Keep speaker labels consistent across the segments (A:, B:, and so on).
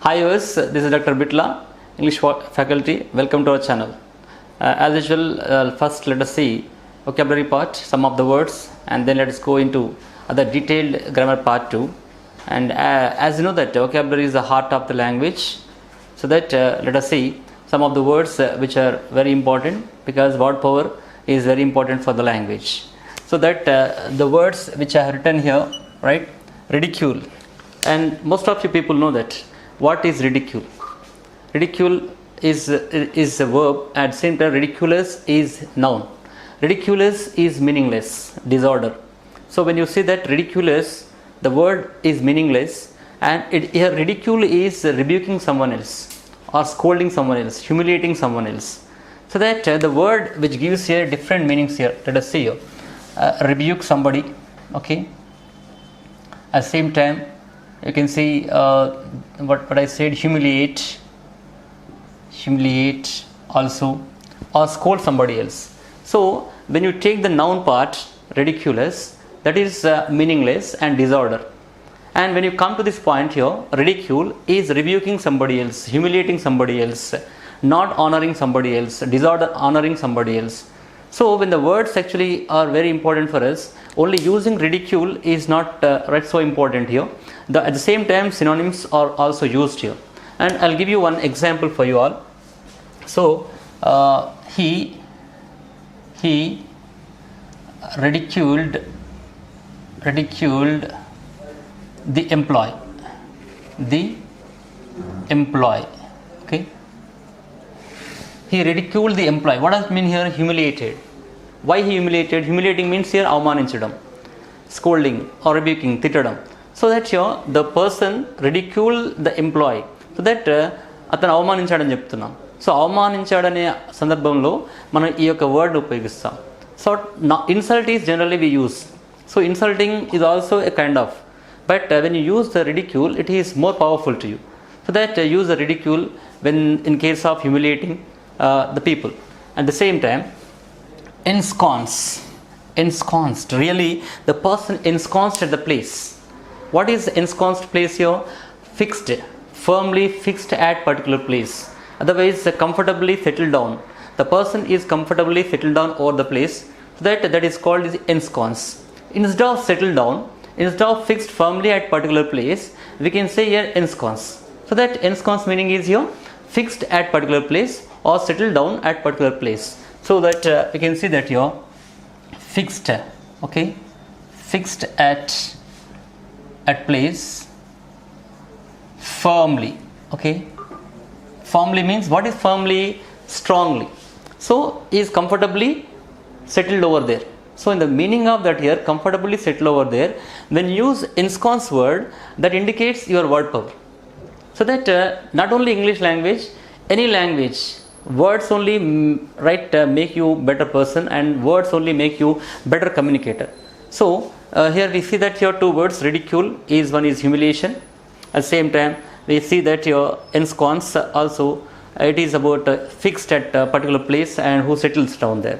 A: Hi viewers, this is Dr. Bitla, English faculty. Welcome to our channel. As usual, first let us see vocabulary part, some of the words, and then let us go into other detailed grammar part 2. And as you know that vocabulary is the heart of the language, so that let us see some of the words which are very important, because word power is very important for the language. So that the words which I have written here, right? Ridicule, and most of you people know that. What is ridicule? Ridicule is a verb. At the same time, ridiculous is noun. Ridiculous is meaningless, disorder. So when you see that ridiculous, the word is meaningless, and here ridicule is rebuking someone else or scolding someone else, humiliating someone else. So that the word which gives here different meanings here. Let us see here. Rebuke somebody, okay. At the same time, you can see what I said, humiliate also, or scold somebody else. So when you take the noun part, ridiculous, that is meaningless and disorder. And when you come to this point here, ridicule is rebuking somebody else, humiliating somebody else, not honoring somebody else, disorder, honoring somebody else. So when the words actually are very important for us, only using ridicule is not right so important here. At the same time, synonyms are also used here, and I'll give you one example for you all. So he ridiculed the employee, okay. He ridiculed the employee. What does it mean here? Humiliated. Why he humiliated? Humiliating means here avmaninchadam, scolding or rebuking, tittadam. So that here the person ridiculed the employee. So that అతను అవమానించాడని చెప్తున్నాం. So అవమానించాడనే సందర్భంలో మనం ఈ యొక్క word ఉపయోగిస్తాం. So insult is generally we use. So insulting is also a kind of, but when you use the ridicule it is more powerful to you. So that use the ridicule when in case of humiliating the people. At the same time, ensconced, really the person ensconced at the place. What is ensconced place here? Fixed, firmly fixed at particular place. Otherwise, comfortably settled down. The person is comfortably settled down over the place. So that is called is ensconce. Instead of settled down, instead of fixed firmly at particular place, we can say here ensconce. So that ensconce meaning is here fixed at particular place or settled down at particular place. So that we can see that here fixed, okay, fixed at place firmly, okay. Firmly means, what is firmly? Strongly. So is comfortably settled over there. So in the meaning of that here, comfortably settled over there, when you use ensconce word, that indicates your word power. So that not only English language, any language, words only make you better person, and words only make you better communicator. So here we see that here two words, ridicule is one is humiliation. At the same time, we see that your ensconce also, it is about fixed at a particular place and who settles down there.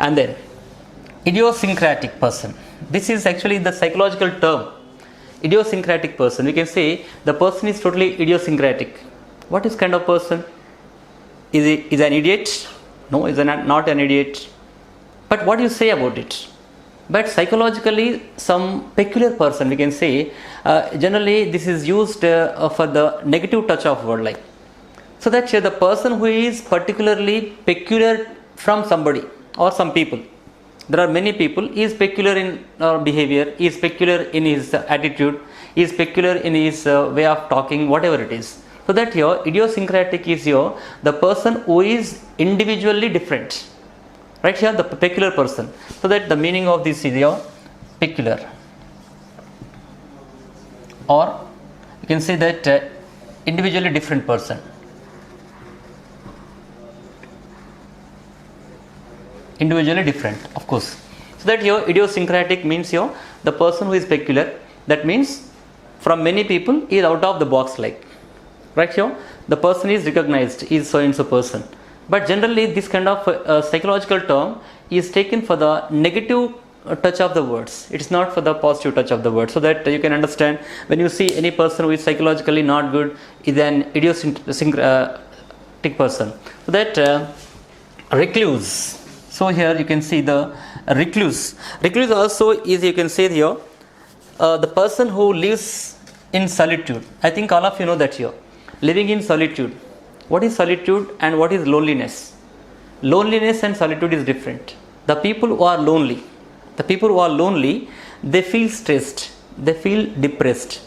A: And then idiosyncratic person. This is actually the psychological term. Idiosyncratic person, we can say the person is totally idiosyncratic. What is kind of person? Is an idiot? No, is not an idiot. But what do you say about it? But psychologically, some peculiar person, we can say. Generally, this is used for the negative touch of word, like. So that the person who is particularly peculiar from somebody or some people. There are many people. He is peculiar in behavior. He is peculiar in his attitude. He is peculiar in his way of talking, whatever it is. So that here idiosyncratic is here the person who is individually different. Right here the peculiar person. So that the meaning of this is here peculiar. Or you can say that individually different person. Individually different, of course. So that here idiosyncratic means here the person who is peculiar. That means from many people he is out of the box, like. Right here the person is recognized, is so and so person. But generally this kind of psychological term is taken for the negative touch of the words. It is not for the positive touch of the words. So that you can understand, when you see any person who is psychologically not good is an idiosyncratic person. So that recluse. So here you can see the recluse. Recluse also is, you can say here, the person who lives in solitude. I think all of you know that here. Living in solitude. What is solitude and what is loneliness? Loneliness and solitude is different. The people who are lonely, they feel stressed, they feel depressed,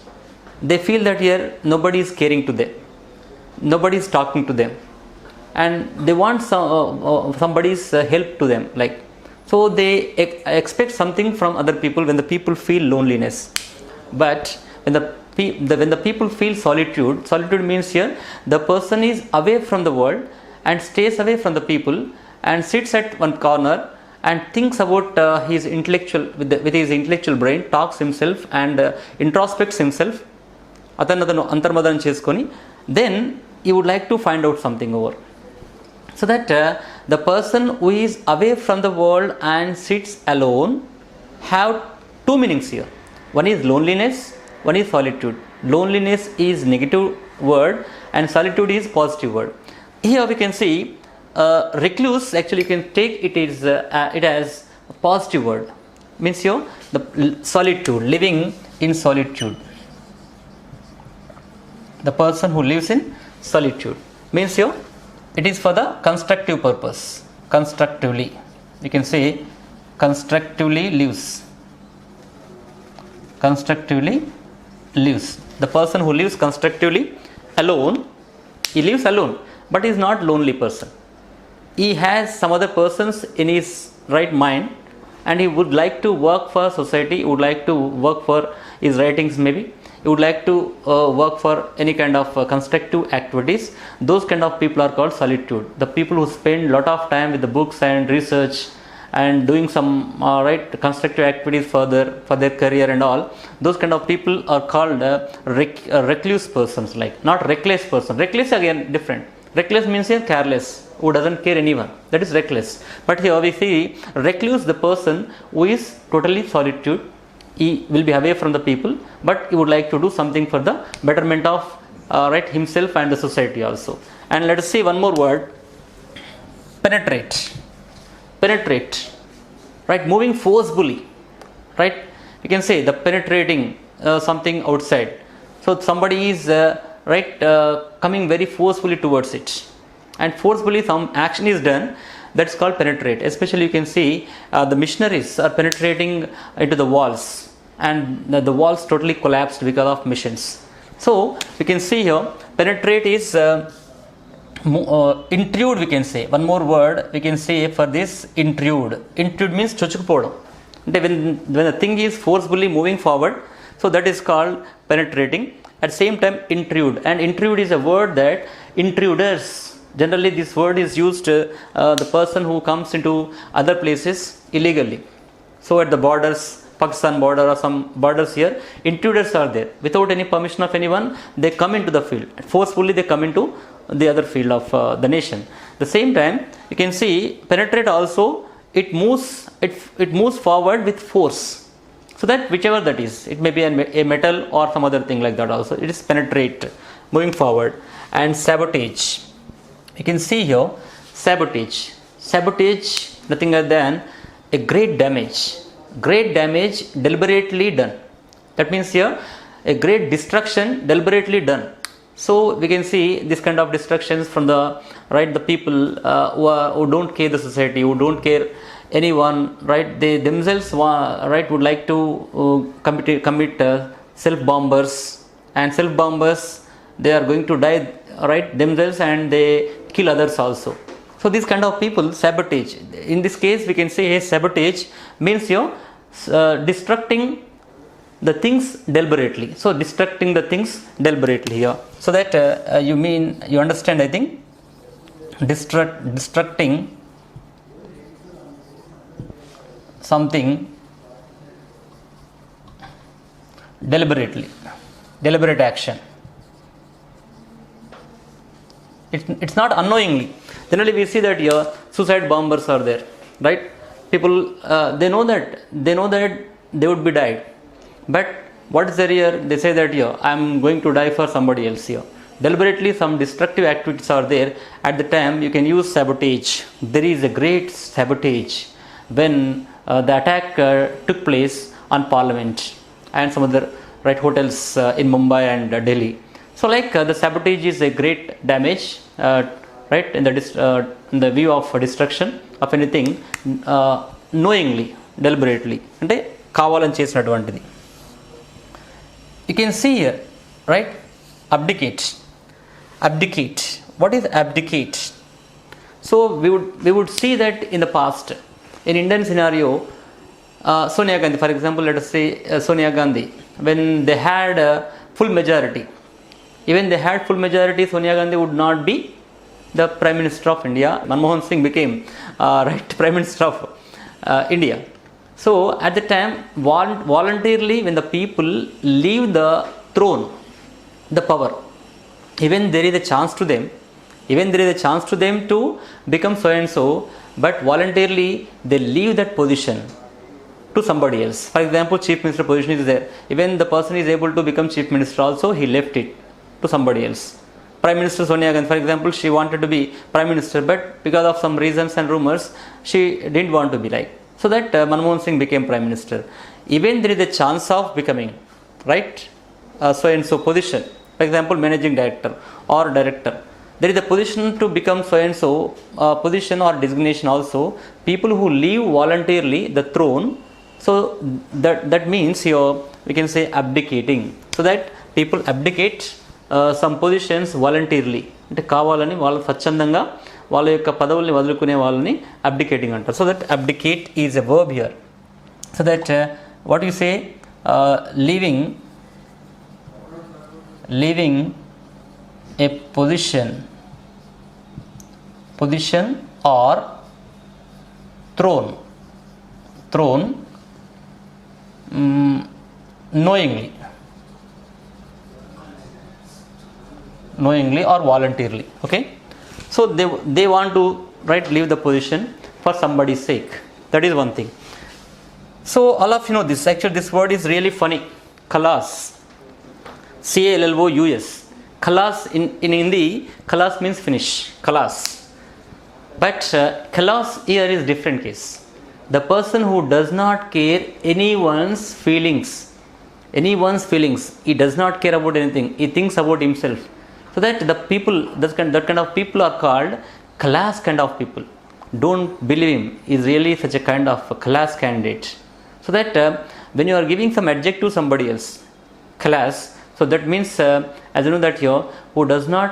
A: they feel that here nobody is caring to them, nobody is talking to them, and they want somebody's help to them. Like, so they expect something from other people when the people feel loneliness. But when the people feel solitude, solitude means here the person is away from the world and stays away from the people and sits at one corner and thinks about his intellectual, with his intellectual brain, talks himself and introspects himself, antarmadhanam cheskoni, then he would like to find out something over. So that the person who is away from the world and sits alone have two meanings here. One is loneliness, one is solitude. Loneliness is negative word and solitude is positive word. Here we can see recluse, actually you can take it as a positive word. Means here the solitude, living in solitude. The person who lives in solitude means here it is for the constructive purpose. Constructively, we can say constructively lives. Constructively lives. The person who lives constructively alone, he lives alone, but he is not lonely person. He has some other persons in his right mind and he would like to work for society, he would like to work for his writings maybe, he would like to work for any kind of constructive activities. Those kind of people are called solitude. The people who spend lot of time with the books and research and doing some constructive activities for their career and all, those kind of people are called recluse persons, like not reckless person. Reckless again different. Reckless means here careless, who doesn't care anyone, that is reckless. But here we see recluse, the person who is totally solitude, he will be away from the people, but he would like to do something for the betterment of himself and the society also. And let us see one more word, penetrate. Penetrate, right? Moving forcefully, right? You can say the penetrating something outside. So somebody is coming very forcefully towards it, and forcefully some action is done. That's called penetrate. Especially you can see the missionaries are penetrating into the walls, and the walls totally collapsed because of missions. So we can see here penetrate is intrude, we can say. One more word we can say for this, intrude. Intrude means chochukupodu. When the thing is forcefully moving forward, so that is called penetrating. At the same time intrude, and intrude is a word that intruders, generally this word is used the person who comes into other places illegally. So at the borders, Pakistan border or some borders here, intruders are there. Without any permission of anyone, they come into the field. Forcefully they come into the other field of the nation. The same time you can see penetrate also, it moves forward with force. So that whichever that is, it may be a metal or some other thing like that also, it is penetrate, moving forward. And sabotage, you can see here sabotage. Sabotage, nothing other than a great damage deliberately done. That means here a great destruction deliberately done. So we can see this kind of destructions from the people who don't care the society, who don't care anyone, they themselves would like to commit self-bombers, and self-bombers, they are going to die themselves, and they kill others also. So these kind of people sabotage. In this case we can say sabotage means destructing the things deliberately. So destructing the things deliberately here. So that you understand, I think, destructing something deliberately, deliberate action. It's not unknowingly. Generally we see that here suicide bombers are there, right? people they know that they would be died, but what is there here? They say that here I am going to die for somebody else here. Deliberately some destructive activities are there. At the time you can use sabotage. There is a great sabotage when the attack took place on Parliament and some other hotels in Mumbai and Delhi. So the sabotage is a great damage, in the view of destruction of anything, knowingly, deliberately, అంటే కావాలని చేసినటువంటిది. You can see here, right? Abdicate. What is abdicate? So we would see that in the past, in Indian scenario, Sonia Gandhi, for example, let us say Sonia Gandhi, when they had full majority, even they had full majority, Sonia Gandhi would not be the Prime Minister of India. Manmohan Singh became Prime Minister of India. So at the time, voluntarily, when the people leave the throne, the power, even there is a chance to them to become so and so, but voluntarily they leave that position to somebody else. For example, Chief Minister position is there. Even the person is able to become Chief Minister also, he left it to somebody else. Prime Minister Sonia Gandhi, for example, she wanted to be Prime Minister, but because of some reasons and rumors, she didn't want to be like. So that Manmohan Singh became Prime Minister. Even there is a chance of becoming, so and so position. For example, Managing Director or Director. There is a position to become so and so position or designation also. People who leave voluntarily the throne, so that means here we can say abdicating. So that people abdicate some positions voluntarily, అంటే కావాలని వాళ్ళు స్వచ్ఛందంగా వాళ్ళ యొక్క పదవుల్ని వదులుకునే వాళ్ళని abdicating అంటారు. So that abdicate is a verb here. So that what you say, leaving a position or throne knowingly or voluntarily. Okay, so they want to leave the position for somebody's sake. That is one thing. So all of you know this. Actually this word is really funny. Khalas, Callous. Khalas in Hindi, khalas means finish, khalas. But khalas here is different case. The person who does not care anyone's feelings, he does not care about anything, he thinks about himself. So that the people, that kind of people are called khalas kind of people. Don't believe him, he is really such a kind of khalas candidate. So that when you are giving some adjective to somebody else, khalas, so that means as you know that here, who does not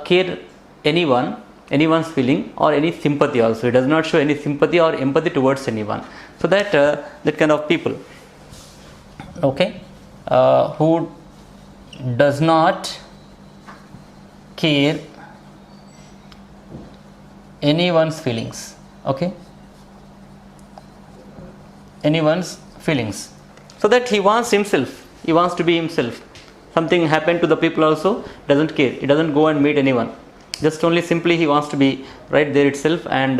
A: care anyone's feeling or any sympathy also. He does not show any sympathy or empathy towards anyone. So that kind of people, okay, who does not care anyone's feelings. Okay, anyone's feelings. So that he wants to be himself. Something happened to the people also, doesn't care, he doesn't go and meet anyone, just only simply he wants to be right there itself and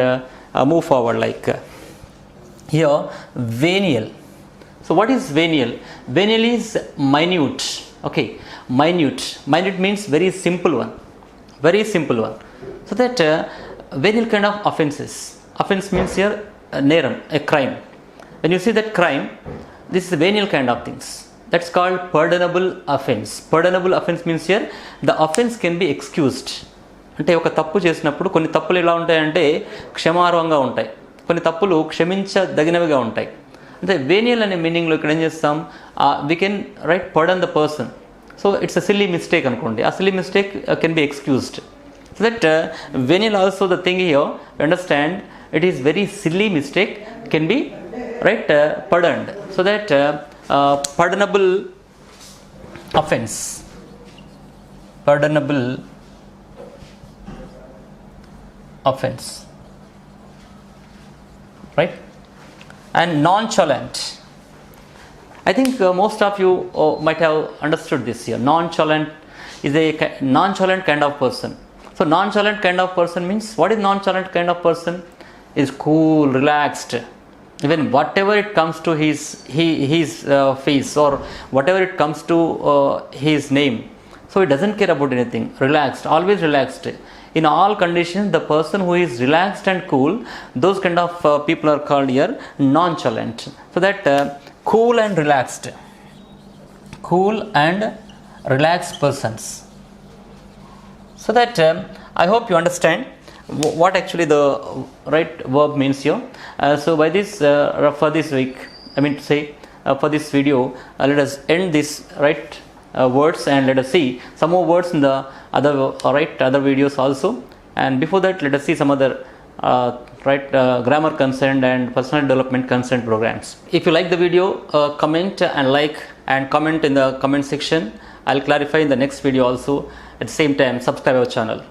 A: move forward. Here venial. So what is venial? Venial is minute. Okay, minute means very simple one. So that venial kind of offense means here neram, a crime. When you see that crime, this is venial kind of things. That's called pardonable offense. Pardonable offense means here the offense can be excused. అంటే ఒక తప్పు చేసినప్పుడు కొన్ని తప్పులు ఎలా ఉంటాయంటే క్షమార్హంగా ఉంటాయి, కొన్ని తప్పులు క్షమించదగినవిగా ఉంటాయి. అంటే వేనియల్ అనే మీనింగ్లో ఇక్కడ ఏం చేస్తాం, we can pardon the person. So it's a silly mistake అనుకోండి, ఆ silly mistake can be excused. So that venial also, the thing here, you understand, it is very silly mistake can be pardoned. So that pardonable offense, right? And nonchalant. I think most of you might have understood this here. Nonchalant is a nonchalant kind of person. So nonchalant kind of person means, what is nonchalant kind of person? is cool, relaxed. Even whatever it comes to his face, or whatever it comes to his name, so he doesn't care about anything. Relaxed, always relaxed. In all conditions, the person who is relaxed and cool, those kind of people are called here nonchalant. So that cool and relaxed persons. So that I hope you understand what actually the right verb means here. So by this for this week, I mean to say for this video, let us end this right words, and let us see some more words in the other other videos also. And before that, let us see some other grammar concerned and personal development concerned programs. If you like the video, comment and like and comment in the comment section. I'll clarify in the next video also. At the same time, subscribe our channel.